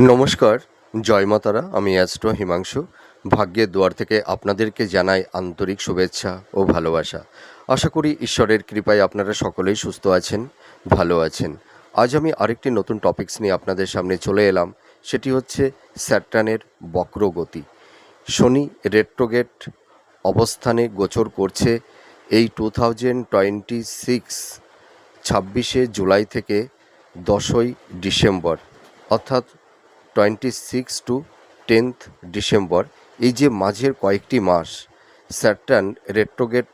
নমস্কার, জয় মা তারা। আমি অ্যাস্ট্রো হিমাংশু। ভাগ্যের দুয়ার থেকে আপনাদেরকে জানাই আন্তরিক শুভেচ্ছা ও ভালোবাসা। আশা করি ঈশ্বরের কৃপায় আপনারা সকলেই সুস্থ আছেন, ভালো আছেন। আজ আমি আরেকটি নতুন টপিকস নিয়ে আপনাদের সামনে চলে এলাম। সেটি হচ্ছে স্যাটার্নের বক্রগতি। শনি রেট্রোগেট অবস্থানে গোচর করছে এই 2026 26 জুলাই থেকে 10 ডিসেম্বর, অর্থাৎ 26 to 10 ডিসেম্বর। এই যে মাঝের কয়েকটি মাস স্যাটার্ন রেট্রোগেট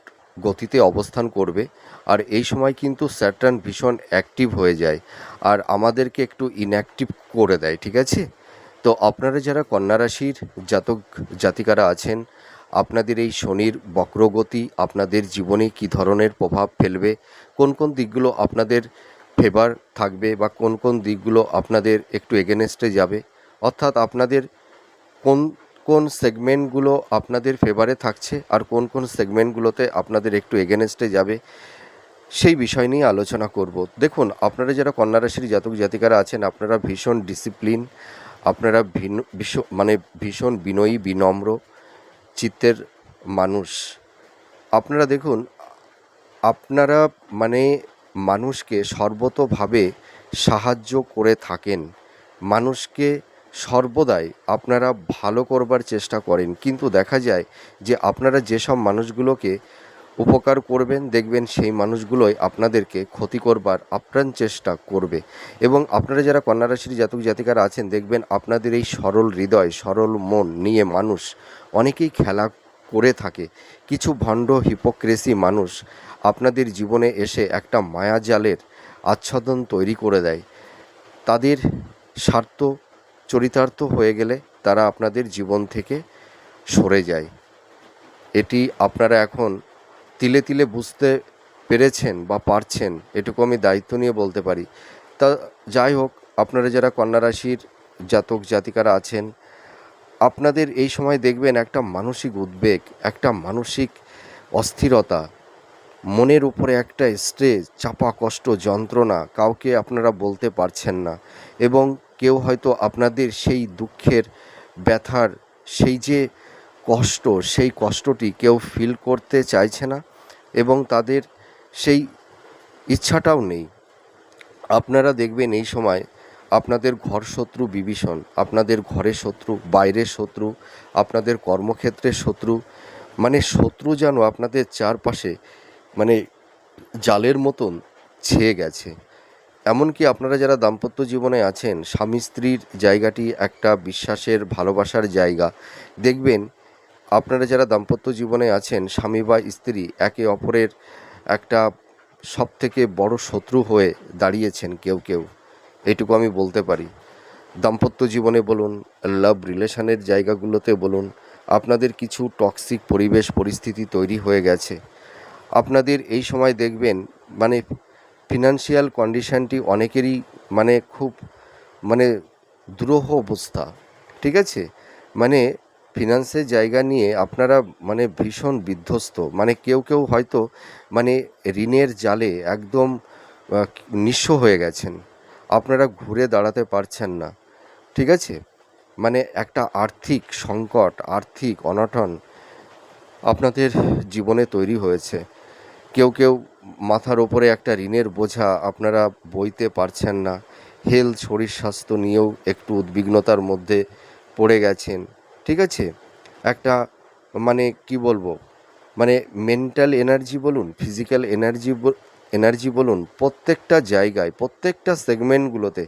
গতিতে অবস্থান করবে। আর এই সময় কিন্তু স্যাটার্ন ভীষণ অ্যাক্টিভ হয়ে যায় আর আমাদেরকে একটু ইনঅ্যাক্টিভ করে দেয়, ঠিক আছে? তো আপনারা যারা কন্যা রাশির জাতক জাতিকারা আছেন, আপনাদের এই শনির বক্রগতি আপনাদের জীবনে কী ধরনের প্রভাব ফেলবে, কোন কোন দিকগুলো আপনাদের ফেভার থাকবে বা কোন কোন দিকগুলো আপনাদের একটু এগেনস্টে যাবে, অর্থাৎ আপনাদের কোন কোন সেগমেন্টগুলো আপনাদের ফেভারে থাকছে আর কোন কোন সেগমেন্টগুলোতে আপনাদের একটু এগেনস্টে যাবে, সেই বিষয় নিয়ে আলোচনা করব। দেখুন, আপনারা যারা কন্যা রাশির জাতক জাতিকারা আছেন, আপনারা ভীষণ ডিসিপ্লিন, আপনারা ভীষণ বিনয়ী বিনম্র চিত্তের মানুষ। আপনারা দেখুন, আপনারা মানুষকে সর্বতোভাবে সাহায্য করে থাকেন, মানুষকে সর্বদাই আপনারা ভালো করবার চেষ্টা করেন। কিন্তু দেখা যায় যে আপনারা যেসব মানুষগুলোকে উপকার করবেন, দেখবেন সেই মানুষগুলোই আপনাদেরকে ক্ষতি করবার আপ্রাণ চেষ্টা করবে। এবং আপনারা যারা কন্যা রাশির জাতক জাতিকারা আছেন, দেখবেন আপনাদের এই সরল হৃদয়, সরল মন নিয়ে মানুষ অনেকেই খেলা করে থাকে। কিছু ভণ্ড হিপোক্রেসি মানুষ আপনাদের জীবনে এসে একটা মায়াজালের আচ্ছাদন তৈরি করে দেয়। তাদের স্বার্থ চরিতার্থ হয়ে গেলে তারা আপনাদের জীবন থেকে সরে যায়। এটি আপনারা এখন তিলে তিলে বুঝতে পেরেছেন বা পারছেন, এটুকু আমি দায়িত্ব নিয়ে বলতে পারি। তা যাই হোক, আপনারা যারা কন্যা রাশির জাতক জাতিকারা আছেন, আপনাদের এই সময় দেখবেন একটা মানসিক উদ্বেগ, একটা মানসিক অস্থিরতা, মনের উপরে একটা স্ট্রেস, চাপা কষ্ট, যন্ত্রণা, কাউকে আপনারা বলতে পারছেন না। এবং কেউ হয়তো আপনাদের সেই দুঃখের, ব্যথার, সেই যে কষ্ট, সেই কষ্টটি কেউ ফিল করতে চাইছে না এবং তাদের সেই ইচ্ছাটাও নেই। আপনারা দেখবেন এই সময় আপনাদের ঘর শত্রু বিভীষণ, আপনাদের ঘরের শত্রু, বাইরের শত্রু, আপনাদের কর্মক্ষেত্রের শত্রু, শত্রু যেন আপনাদের চারপাশে জালের মতন ছেয়ে গেছে। এমনকি আপনারা যারা দাম্পত্য জীবনে আছেন, স্বামী স্ত্রীর জায়গাটি একটা বিশ্বাসের, ভালোবাসার জায়গা। দেখবেন আপনারা যারা দাম্পত্য জীবনে আছেন, স্বামী বা স্ত্রী একে অপরের একটা সবথেকে বড় শত্রু হয়ে দাঁড়িয়েছেন কেউ কেউ, এটুকু আমি বলতে পারি। দাম্পত্য জীবনে বলুন, লাভ রিলেশনের জায়গাগুলোতে বলুন, আপনাদের কিছু টক্সিক পরিবেশ পরিস্থিতি তৈরি হয়ে গেছে। আপনাদের এই সময় দেখবেন ফিনান্সিয়াল কন্ডিশানটি অনেকেরই খুব দুরূহ অবস্থা, ঠিক আছে? ফিনান্সের জায়গা নিয়ে আপনারা ভীষণ বিধ্বস্ত। কেউ কেউ হয়তো ঋণের জালে একদম নিঃস্ব হয়ে গেছেন, আপনারা ঘুরে দাঁড়াতে পারছেন না, ঠিক আছে? একটা আর্থিক সংকট, আর্থিক অনটন আপনাদের জীবনে তৈরি হয়েছে। কেউ কেউ মাথার ওপরে একটা ঋণের বোঝা আপনারা বইতে পারছেন না। হেলথ, শরীর স্বাস্থ্য নিয়েও একটু উদ্বিগ্নতার মধ্যে পড়ে গেছেন, ঠিক আছে? একটা কি বলবো, মেন্টাল এনার্জি বলুন, ফিজিক্যাল এনার্জি বলুন, প্রত্যেকটা জায়গায়, প্রত্যেকটা সেগমেন্টগুলোতে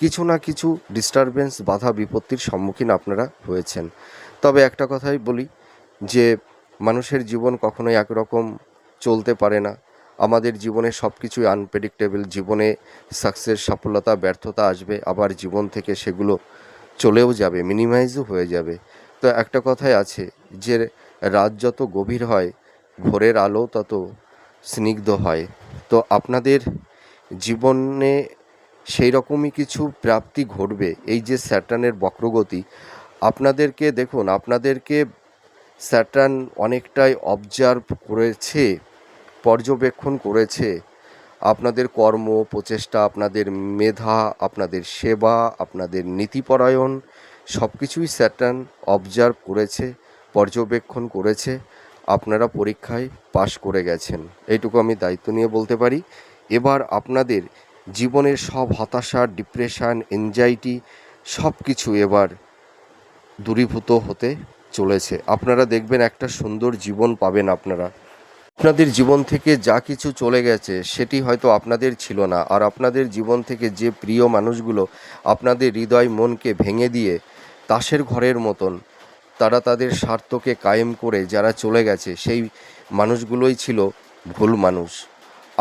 কিছু না কিছু ডিস্টারবেন্স, বাধা বিপত্তির সম্মুখীন আপনারা হয়েছেন। তবে একটা কথাই বলি যে মানুষের জীবন কখনোই একরকম চলতে পারে না। আমাদের জীবনে সব কিছুই আনপ্রেডিক্টেবল। জীবনে সাকসেস, সফলতা, ব্যর্থতা আসবে, আবার জীবন থেকে সেগুলো চলেও যাবে, মিনিমাইজও হয়ে যাবে। তো একটা কথাই আছে যে রাত যত গভীর হয়, ভোরের আলো তত স্নিগ্ধ হয়। তো আপনাদের জীবনে সেই রকমই কিছু প্রাপ্তি ঘটবে। এই যে স্যাটার্নের বক্রগতি, আপনাদেরকে দেখুন, আপনাদেরকে স্যাটার্ন অনেকটাই অবজার্ভ করেছে, পর্যবেক্ষণ করেছে। আপনাদের কর্ম প্রচেষ্টা, আপনাদের মেধা, আপনাদের সেবা, আপনাদের নীতিপরায়ণ সব কিছুই স্যাটার্ন অবজার্ভ করেছে, পর্যবেক্ষণ করেছে। আপনারা পরীক্ষায় পাশ করে গেছেন, এইটুকু আমি দায়িত্ব নিয়ে বলতে পারি। এবার আপনাদের জীবনের সব হতাশা, ডিপ্রেশন, এনজাইটি সব কিছু এবার দূরীভূত হতে চলেছে। আপনারা দেখবেন একটা সুন্দর জীবন পাবেন। আপনাদের জীবন থেকে যা কিছু চলে গেছে সেটি হয়তো আপনাদের ছিল না, আর আপনাদের জীবন থেকে যে প্রিয় মানুষগুলো আপনাদের হৃদয় মনকে ভেঙে দিয়ে তাসের ঘরের মতন তারা তাদের স্বার্থকে কায়েম করে যারা চলে গেছে, সেই মানুষগুলোই ছিল ভুল মানুষ।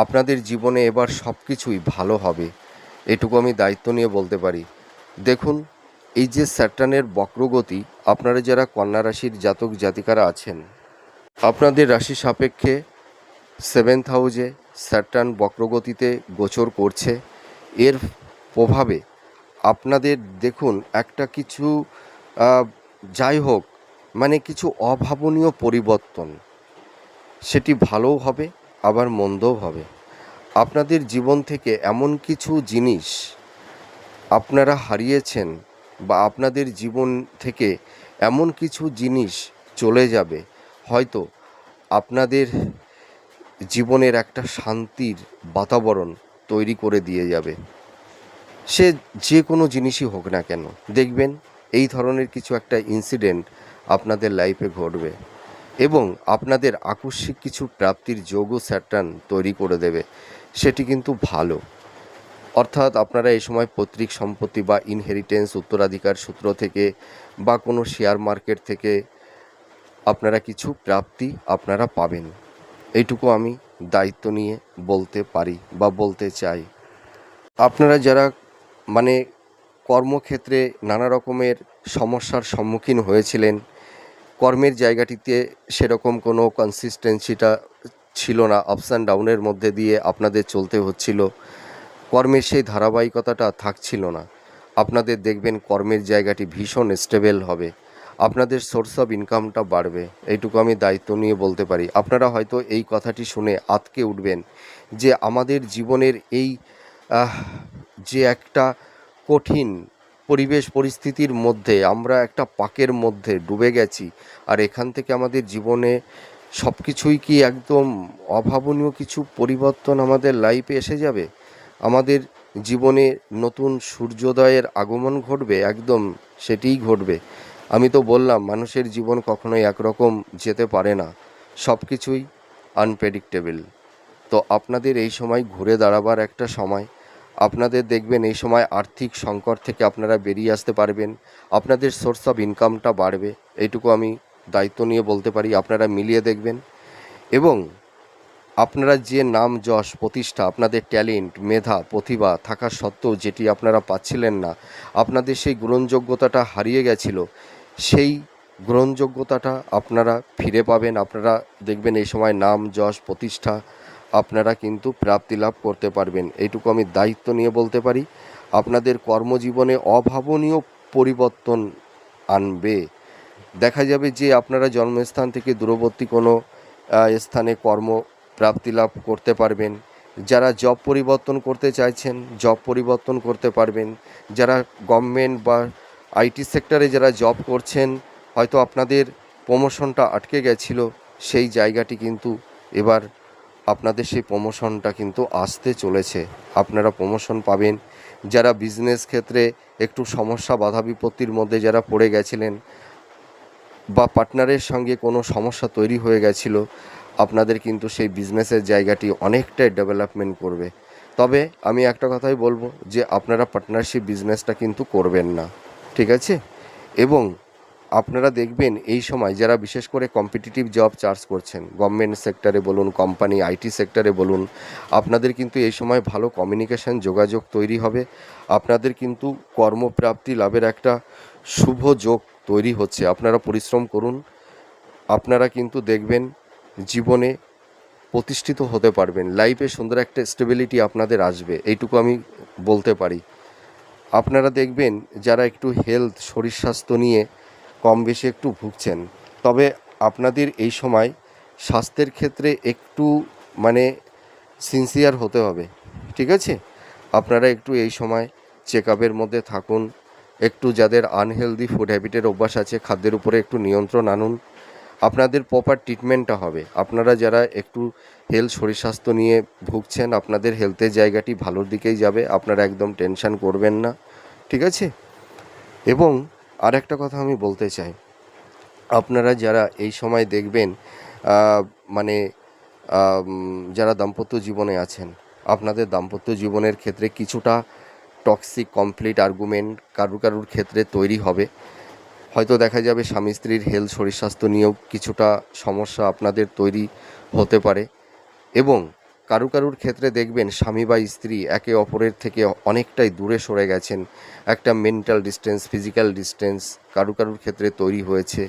আপনাদের জীবনে এবার সব কিছুই ভালো হবে, এটুকু আমি দায়িত্ব নিয়ে বলতে পারি। দেখুন, এই যে স্যাটার্নের বক্রগতি, আপনারা যারা কন্যা রাশির জাতক জাতিকারা আছেন, আপনাদের রাশি সাপেক্ষে 7th হাউসে স্যাটার্ন বক্রগতিতে গোচর করছে। এর প্রভাবে আপনাদের দেখুন একটা কিছু যাই হোক, মানে কিছু অভাবনীয় পরিবর্তন, সেটি ভালোও হবে আবার মন্দও হবে। আপনাদের জীবন থেকে এমন কিছু জিনিস আপনারা হারিয়েছেন, বা আপনাদের জীবন থেকে এমন কিছু জিনিস চলে যাবে, হয়তো আপনাদের জীবনের একটা শান্তির বাতাবরণ তৈরি করে দিয়ে যাবে। সে যে কোনো জিনিসই হোক না কেন, দেখবেন এই ধরনের কিছু একটা ইনসিডেন্ট আপনাদের লাইফে ঘটবে, এবং আপনাদের আকস্মিক কিছু প্রাপ্তির যোগও স্যাটার্ন তৈরি করে দেবে। সেটি কিন্তু ভালো। অর্থাৎ আপনারা এই সময় পৈতৃক সম্পত্তি বা ইনহেরিটেন্স, উত্তরাধিকার সূত্র থেকে বা কোনো শেয়ার মার্কেট থেকে আপনারা কিছু প্রাপ্তি আপনারা পাবেন, এইটুকু আমি দায়িত্ব নিয়ে বলতে পারি বা বলতে চাই। আপনারা যারা মানে কর্মক্ষেত্রে নানা রকমের সমস্যার সম্মুখীন হয়েছিলেন, কর্মের জায়গাটিতে সেরকম কোনো কনসিস্টেন্সিটা ছিল না, আপস অ্যান্ড ডাউনের মধ্যে দিয়ে আপনাদের চলতে হচ্ছিল, কর্মের সেই ধারাবাহিকতাটা থাকছিল না, আপনাদের দেখবেন কর্মের জায়গাটি ভীষণ স্টেবল হবে, আপনাদের সোর্স অফ ইনকামটা বাড়বে, এইটুকু আমি দায়িত্ব নিয়ে বলতে পারি। আপনারা হয়তো এই কথাটি শুনে আঁতকে উঠবেন যে আমাদের জীবনের এই যে একটা কঠিন পরিবেশ পরিস্থিতির মধ্যে আমরা একটা পাকের মধ্যে ডুবে গেছি, আর এখান থেকে আমাদের জীবনে সব কিছুই কি একদম অভাবনীয় কিছু পরিবর্তন আমাদের লাইফে এসে যাবে, আমাদের জীবনে নতুন সূর্যোদয়ের আগমন ঘটবে, একদম সেটিই ঘটবে। আমি তো বললাম মানুষের জীবন কখনোই একরকম যেতে পারে না, সব কিছুই আনপ্রেডিক্টেবল। তো আপনাদের এই সময় ঘুরে দাঁড়াবার একটা সময়, আপনাদের দেখবেন এই সময় আর্থিক সংকট থেকে আপনারা বেরিয়ে আসতে পারবেন, আপনাদের সোর্স অফ ইনকামটা বাড়বে, এইটুকু আমি দায়িত্ব নিয়ে বলতে পারি। আপনারা মিলিয়ে দেখবেন, এবং আপনারা যে নাম যশ প্রতিষ্ঠা, আপনাদের ট্যালেন্ট, মেধা, প্রতিভা থাকা সত্ত্বেও যেটি আপনারা পাচ্ছিলেন না, আপনাদের সেই গ্রহণযোগ্যতাটা হারিয়ে গেছিল, সেই গ্রহণযোগ্যতাটা আপনারা ফিরে পাবেন। আপনারা দেখবেন এই সময় নাম যশ প্রতিষ্ঠা আপনারা কিন্তু প্রাপ্তি লাভ করতে পারবেন, এইটুকু আমি দায়িত্ব নিয়ে বলতে পারি। আপনাদের কর্মজীবনে অভাবনীয় পরিবর্তন আনবে। দেখা যাবে যে আপনারা জন্মস্থান থেকে দূরবর্তী কোনো স্থানে কর্ম প্রাপ্তি লাভ করতে পারবেন। যারা জব পরিবর্তন করতে চাইছেন জব পরিবর্তন করতে পারবেন। যারা গভর্নমেন্ট বা আইটি সেক্টরে যারা জব করছেন, হয়তো আপনাদের প্রমোশনটা আটকে গেছিলো, সেই জায়গাটি কিন্তু এবার আপনাদের সেই প্রমোশনটা কিন্তু আসতে চলেছে, আপনারা প্রমোশন পাবেন। যারা বিজনেস ক্ষেত্রে একটু সমস্যা বাধা বিপত্তির মধ্যে যারা পড়ে গেছিলেন, বা পার্টনারের সঙ্গে কোনো সমস্যা তৈরি হয়ে গেছিল, আপনাদের কিন্তু সেই বিজনেসের জায়গাটি অনেকটাই ডেভেলপমেন্ট করবে। তবে আমি একটা কথাই বলবো যে আপনারা পার্টনারশিপ বিজনেসটা কিন্তু করবেন না, ঠিক আছে? এবং আপনারা দেখবেন এই সময় যারা বিশেষ করে কম্পিটিটিভ জব চার্জ করছেন, গভর্নমেন্ট সেক্টরে বলুন, কোম্পানি আইটি সেক্টরে বলুন, আপনাদের কিন্তু এই সময় ভালো কমিউনিকেশন যোগাযোগ তৈরি হবে, আপনাদের কিন্তু কর্মপ্রাপ্তি লাভের একটা শুভ যোগ তৈরি হচ্ছে। আপনারা পরিশ্রম করুন, আপনারা কিন্তু দেখবেন জীবনে প্রতিষ্ঠিত হতে পারবেন, লাইফে সুন্দর একটা স্টেবিলিটি আপনাদের আসবে, এইটুকু আমি বলতে পারি। আপনারা দেখবেন যারা একটু হেলথ, শরীর স্বাস্থ্য নিয়ে কম বেশি একটু ভুগছেন, তবে আপনাদের এই সময় স্বাস্থ্যের ক্ষেত্রে একটু মানে সিনসিয়ার হতে হবে, ঠিক আছে? আপনারা একটু এই সময় চেক আপের মধ্যে থাকুন। একটু যাদের আনহেলদি ফুড হ্যাবিটের অভ্যাস আছে, খাদ্যের উপরে একটু নিয়ন্ত্রণ আনুন। আপনাদের প্রপার ট্রিটমেন্টটা হবে। আপনারা যারা একটু শরীর স্বাস্থ্য নিয়ে ভুগছেন, আপনাদের হেলথের জায়গাটি ভালোর দিকেই যাবে। আপনারা একদম টেনশন করবেন না, ঠিক আছে? এবং আর একটা কথা আমি বলতে চাই, আপনারা যারা এই সময় দেখবেন মানে যারা দাম্পত্য জীবনে আছেন, আপনাদের দাম্পত্য জীবনের ক্ষেত্রে কিছুটা টক্সিক কমপ্লিট আর্গুমেন্ট কারুর ক্ষেত্রে তৈরি হবে। হয়তো দেখা যাবে স্বামী স্ত্রীর শরীর স্বাস্থ্য নিয়েও কিছুটা সমস্যা আপনাদের তৈরি হতে পারে। এবং কারুর ক্ষেত্রে দেখবেন স্বামী বা স্ত্রী একে অপরের থেকে অনেকটাই দূরে সরে গেছেন। একটা মেন্টাল ডিস্টেন্স, ফিজিক্যাল ডিস্টেন্স কারুর ক্ষেত্রে তৈরি হয়েছে।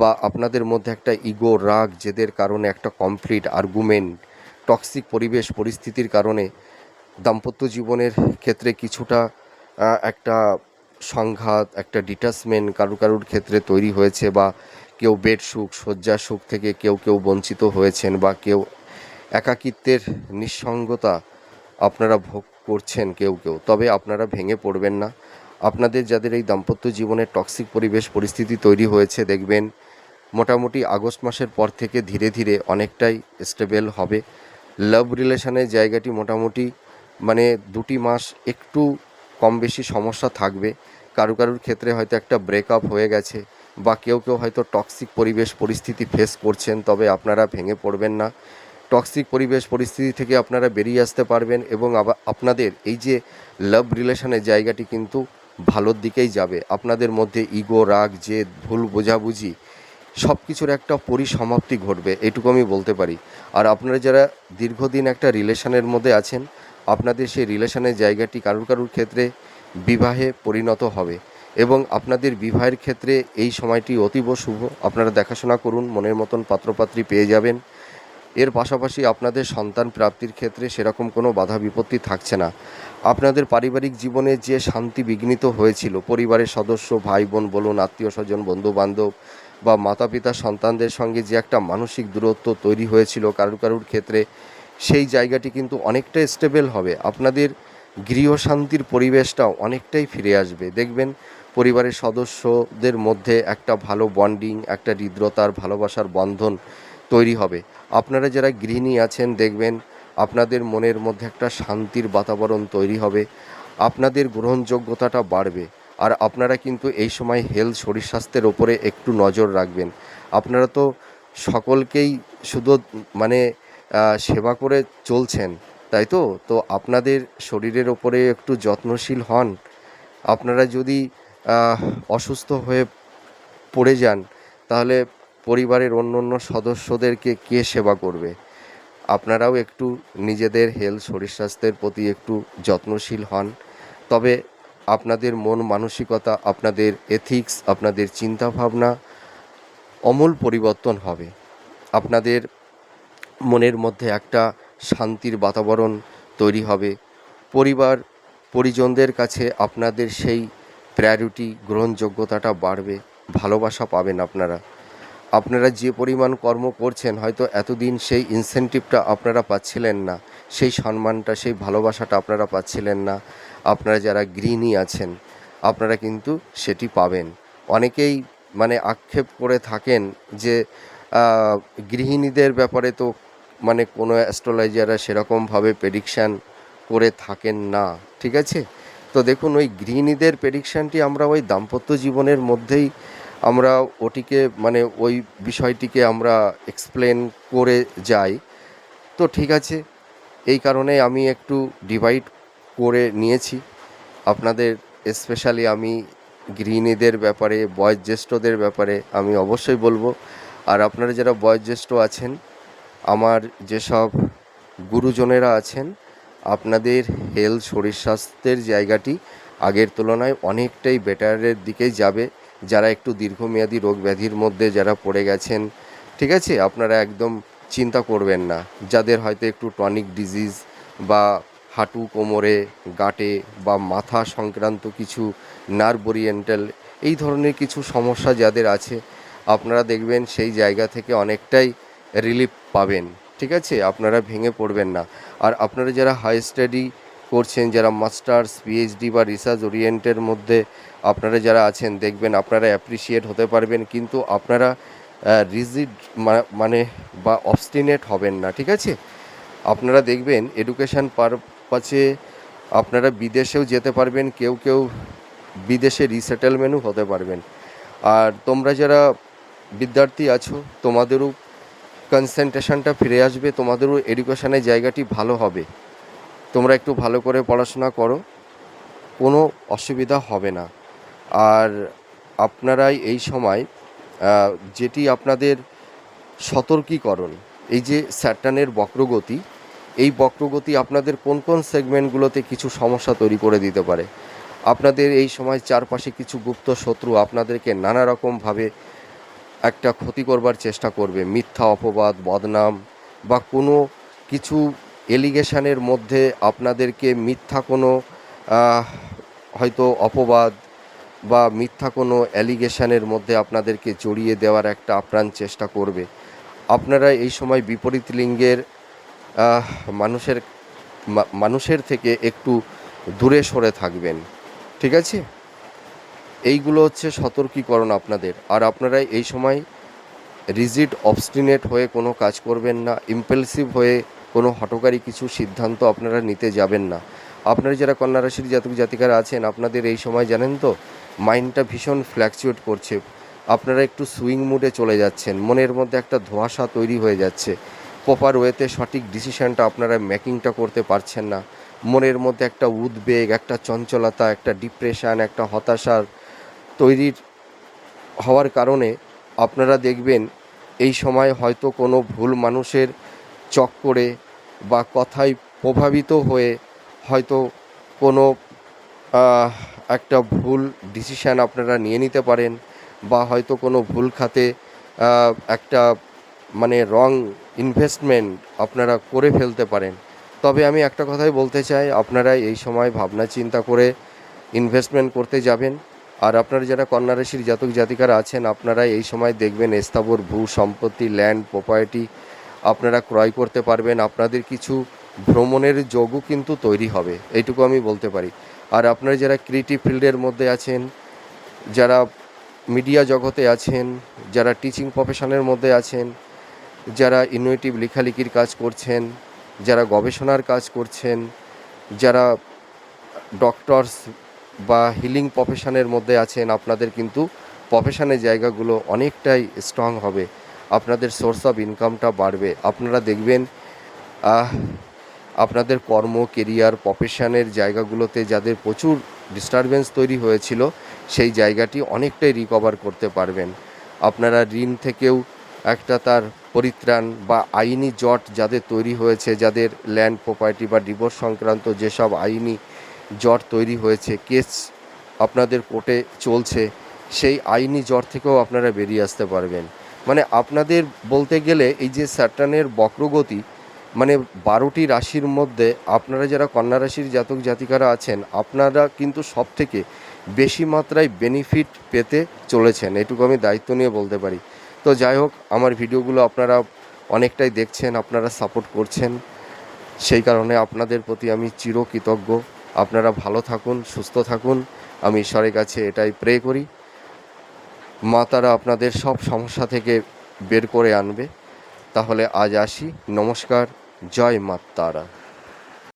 বা আপনাদের মধ্যে একটা ইগো, রাগ, জেদের কারণে একটা কমপ্লিট আর্গুমেন্ট, টক্সিক পরিবেশ পরিস্থিতির কারণে দাম্পত্য জীবনের ক্ষেত্রে কিছুটা একটা সংঘাত, একটা ডিটাচমেন্ট কারুর ক্ষেত্রে তৈরি হয়েছে। বা কেউ বেড সুখ, শয্যা সুখ থেকে কেউ বঞ্চিত হয়েছেন, বা কেউ একাকিত্বের নিঃসঙ্গতা আপনারা ভোগ করছেন কেউ। তবে আপনারা ভেঙে পড়বেন না। আপনাদের যাদের এই দাম্পত্য জীবনে টক্সিক পরিবেশ পরিস্থিতি তৈরি হয়েছে, দেখবেন মোটামুটি আগস্ট মাসের পর থেকে ধীরে ধীরে অনেকটাই স্টেবল হবে। লাভ রিলেশনের জায়গাটি মোটামুটি 2 মাস একটু কম বেশি সমস্যা থাকবে। কারুর ক্ষেত্রে হয়তো একটা ব্রেকআপ হয়ে গেছে, বা কেউ হয়তো টক্সিক পরিবেশ পরিস্থিতি ফেস করছেন। তবে আপনারা ভেঙে পড়বেন না। টক্সিক পরিবেশ পরিস্থিতি থেকে আপনারা বেরিয়ে আসতে পারবেন, এবং আবার আপনাদের এই যে লাভ রিলেশনের জায়গাটি কিন্তু ভালোর দিকেই যাবে। আপনাদের মধ্যে ইগো, রাগ, জেদ, ভুল বোঝাবুঝি সব কিছুর একটা পরিসমাপ্তি ঘটবে, এটুকু আমি বলতে পারি। আর আপনারা যারা দীর্ঘদিন একটা রিলেশনের মধ্যে আছেন, আপনাদের সেই রিলেশনের জায়গাটি কারুর ক্ষেত্রে বিবাহে পরিণত হবে। এবং আপনাদের বিবাহের ক্ষেত্রে এই সময়টি অতীব শুভ। আপনারা দেখাশোনা করুন, মনের মতন পাত্রপাত্রী পেয়ে যাবেন। এর পাশাপাশি আপনাদের সন্তান প্রাপ্তির ক্ষেত্রে সেরকম কোনো বাধা বিপত্তি থাকছে না। আপনাদের পারিবারিক জীবনে যে শান্তি বিঘ্নিত হয়েছিল, পরিবারের সদস্য, ভাই বোন বলুন, আত্মীয় স্বজন, বন্ধুবান্ধব বা মাতা পিতা সন্তানদের সঙ্গে যে একটা মানসিক দূরত্ব তৈরি হয়েছিল কারুর ক্ষেত্রে, সেই জায়গাটি কিন্তু অনেকটাই স্টেবল হবে। আপনাদের গৃহশান্তির পরিবেশটা অনেকটাই ফিরে আসবে। দেখবেন পরিবারের সদস্যদের মধ্যে একটা ভালো বন্ডিং, একটা হৃদ্রতার ভালোবাসার বন্ধন তৈরি হবে। আপনারা যারা গৃহিণী আছেন, দেখবেন আপনাদের মনের মধ্যে একটা শান্তির বাতাবরণ তৈরি হবে। আপনাদের গ্রহণযোগ্যতাটা বাড়বে। আর আপনারা কিন্তু এই সময় শরীর স্বাস্থ্যের ওপরে একটু নজর রাখবেন। আপনারা তো সকলকেই শুধু মানে সেবা করে চলছেন, তাই তো? তো আপনাদের শরীরের ওপরে একটু যত্নশীল হন। আপনারা যদি অসুস্থ হয়ে পড়ে যান, তাহলে পরিবারের অন্য সদস্যদেরকে কে সেবা করবে? আপনারাও একটু নিজেদের শরীর স্বাস্থ্যের প্রতি একটু যত্নশীল হন। তবে আপনাদের মন মানসিকতা, আপনাদের এথিক্স, আপনাদের চিন্তাভাবনা আমূল পরিবর্তন হবে। আপনাদের মনের মধ্যে একটা শান্তির বাতাবরণ তৈরি হবে। পরিবার পরিজনদের কাছে আপনাদের সেই প্রায়োরিটি, গ্রহণযোগ্যতাটা বাড়বে। ভালোবাসা পাবেন আপনারা। আপনারা যে পরিমাণ কর্ম করছেন, হয়তো এতদিন সেই ইনসেনটিভটা আপনারা পাচ্ছিলেন না, সেই সম্মানটা, সেই ভালোবাসাটা আপনারা পাচ্ছিলেন না। আপনারা যারা গৃহিণী আছেন, আপনারা কিন্তু সেটি পাবেন। অনেকেই আক্ষেপ করে থাকেন যে গৃহিণীদের ব্যাপারে তো কোনো অ্যাস্ট্রোলজাররা সেরকমভাবে প্রেডিকশান করে থাকেন না, ঠিক আছে? তো দেখুন, ওই গৃহিণীদের প্রেডিকশানটি আমরা ওই দাম্পত্য জীবনের মধ্যেই আমরা ওটিকে ওই বিষয়টিকে আমরা এক্সপ্লেন করে যাই। তো ঠিক আছে, এই কারণে আমি একটু ডিভাইড করে নিয়েছি আপনাদের। স্পেশালি আমি গৃহিণীদের ব্যাপারে, বয়োজ্যেষ্ঠদের ব্যাপারে আমি অবশ্যই বলবো। আর আপনারা যারা বয়োজ্যেষ্ঠ আছেন, আমার যেসব গুরুজনেরা আছেন, আপনাদের শরীর স্বাস্থ্যের জায়গাটি আগের তুলনায় অনেকটাই বেটারের দিকেই যাবে। যারা একটু দীর্ঘমেয়াদী রোগ ব্যাধির মধ্যে যারা পড়ে গেছেন, ঠিক আছে, আপনারা একদম চিন্তা করবেন না। যাদের হয়তো একটু টনিক ডিজিজ বা হাঁটু, কোমরে, গাঁটে বা মাথা সংক্রান্ত কিছু, নার্ভ ওরিয়েন্টাল এই ধরনের কিছু সমস্যা যাদের আছে, আপনারা দেখবেন সেই জায়গা থেকে অনেকটাই রিলিফ পাবেন, ঠিক আছে? আপনারা ভেঙে পড়বেন না। আর আপনারা যারা হাই স্টাডি করছেন, যারা মাস্টার্স পিএইচডি বা রিসার্চ ওরিয়েন্টের মধ্যে আপনারা যারা আছেন, দেখবেন আপনারা অ্যাপ্রিসিয়েট হতে পারবেন, কিন্তু আপনারা রিজিড মানে বা অবস্টিনেট হবেন না, ঠিক আছে? আপনারা দেখবেন এডুকেশান পারপাসে আপনারা বিদেশেও যেতে পারবেন, কেউ কেউ বিদেশে রিসেটেলমেন্টও হতে পারবেন। আর তোমরা যারা বিদ্যার্থী আছো, তোমাদেরও কনসেন্ট্রেশনটা ফিরে আসবে, তোমাদেরও এডুকেশনের জায়গাটি ভালো হবে। তোমরা একটু ভালো করে পড়াশোনা করো, কোনো অসুবিধা হবে না। আর আপনারাই এই সময় যেটি আপনাদের সতর্কীকরণ, এই যে স্যাটার্নের বক্রগতি, এই বক্রগতি আপনাদের কোন কোন সেগমেন্টগুলোতে কিছু সমস্যা তৈরি করে দিতে পারে। আপনাদের এই সময় চারপাশে কিছু গুপ্ত শত্রু আপনাদেরকে নানা রকমভাবে একটা ক্ষতি করবার চেষ্টা করবে, মিথ্যা অপবাদ, বদনাম বা কোনো কিছু এলিগেশনের মধ্যে আপনাদেরকে মিথ্যা কোনো হয়তো অপবাদ বা মিথ্যা কোনো অ্যালিগেশনের মধ্যে আপনাদেরকে জড়িয়ে দেওয়ার একটা আপ্রাণ চেষ্টা করবে। আপনারা এই সময় বিপরীত লিঙ্গের মানুষের থেকে একটু দূরে সরে থাকবেন, ঠিক আছে? এইগুলো হচ্ছে সতর্কীকরণ আপনাদের। আর আপনারা এই সময় রিজিড অবস্টিনেট হয়ে কোনো কাজ করবেন না, ইম্পালসিভ হয়ে কোনো হঠকারী কিছু সিদ্ধান্ত আপনারা নিতে যাবেন না। আপনারা যারা কন্যা রাশির জাতক জাতিকারা আছেন, আপনাদের এই সময় জানেন তো মাইন্ডটা ভীষণ ফ্ল্যাকচুয়েট করছে, আপনারা একটু সুইং মুডে চলে যাচ্ছেন, মনের মধ্যে একটা ধোঁয়াশা তৈরি হয়ে যাচ্ছে, প্রপার ওয়েতে সঠিক ডিসিশানটা আপনারা মেকিংটা করতে পারছেন না, মনের মধ্যে একটা উদ্বেগ, একটা চঞ্চলতা, একটা ডিপ্রেশান, একটা হতাশার তৈরির হওয়ার কারণে আপনারা দেখবেন এই সময় হয়তো কোনো ভুল মানুষের চক্করে বা কথায় প্রভাবিত হয়ে হয়তো কোনো একটা ভুল ডিসিশান আপনারা নিয়ে নিতে পারেন, বা হয়তো কোনো ভুল খাতে একটা মানে রং ইনভেস্টমেন্ট আপনারা করে ফেলতে পারেন। তবে আমি একটা কথাই বলতে চাই, আপনারা এই সময় ভাবনা চিন্তা করে ইনভেস্টমেন্ট করতে যাবেন। আর আপনারা যারা কন্যা রাশির জাতক জাতিকারা আছেন, আপনারা এই সময় দেখবেন স্থাবর ভূ সম্পত্তি, ল্যান্ড প্রপার্টি আপনারা ক্রয় করতে পারবেন। আপনাদের কিছু ভ্রমণের যোগও কিন্তু তৈরি হবে, এইটুকু আমি বলতে পারি। আর আপনারা যারা ক্রিয়েটিভ ফিল্ডের মধ্যে আছেন, যারা মিডিয়া জগতে আছেন, যারা টিচিং প্রফেশনের মধ্যে আছেন, যারা ইনোভেটিভ লেখালেখির কাজ করছেন, যারা গবেষণার কাজ করছেন, যারা ডক্টরস বা হিলিং প্রফেশনের মধ্যে আছেন, আপনাদের কিন্তু প্রফেশনের জায়গাগুলো অনেকটাই স্ট্রং হবে, আপনাদের সোর্স অফ ইনকামটা বাড়বে। আপনারা দেখবেন আপনাদের কর্ম, কেরিয়ার, প্রফেশনের জায়গাগুলোতে যাদের প্রচুর ডিস্টারবেন্স তৈরি হয়েছিল, সেই জায়গাটি অনেকটাই রিকভার করতে পারবেন। আপনারা ঋণ থেকেও একটা তার পরিত্রাণ বা আইনি জট যাদের তৈরি হয়েছে, যাদের ল্যান্ড প্রপার্টি বা ডিভোর্স সংক্রান্ত যেসব আইনি জট তৈরি হয়েছে, কেস আপনাদের কোর্টে চলছে, সেই আইনি জট থেকেও আপনারা বেরিয়ে আসতে পারবেন। মানে আপনাদের বলতে গেলে এই যে স্যাটার্নের বক্রগতি, মানে 12টি রাশির মধ্যে আপনারা যারা কন্যা রাশির জাতক জাতিকারা আছেন, আপনারা কিন্তু সব থেকে বেশি মাত্রায় বেনিফিট পেতে চলেছেন, এটুকু আমি দায়িত্ব নিয়ে বলতে পারি। তো যাই হোক, আমার ভিডিওগুলো আপনারা অনেকটাই দেখছেন, আপনারা সাপোর্ট করছেন, সেই কারণে আপনাদের প্রতি আমি চিরকৃতজ্ঞ। আপনারা ভালো থাকুন, সুস্থ থাকুন, আমি ঈশ্বরের কাছে এটাই প্রে করি। মা তারা আপনাদের সব সমস্যা থেকে বের করে আনবে। তাহলে আজ আসি, নমস্কার, জয় মা তারা।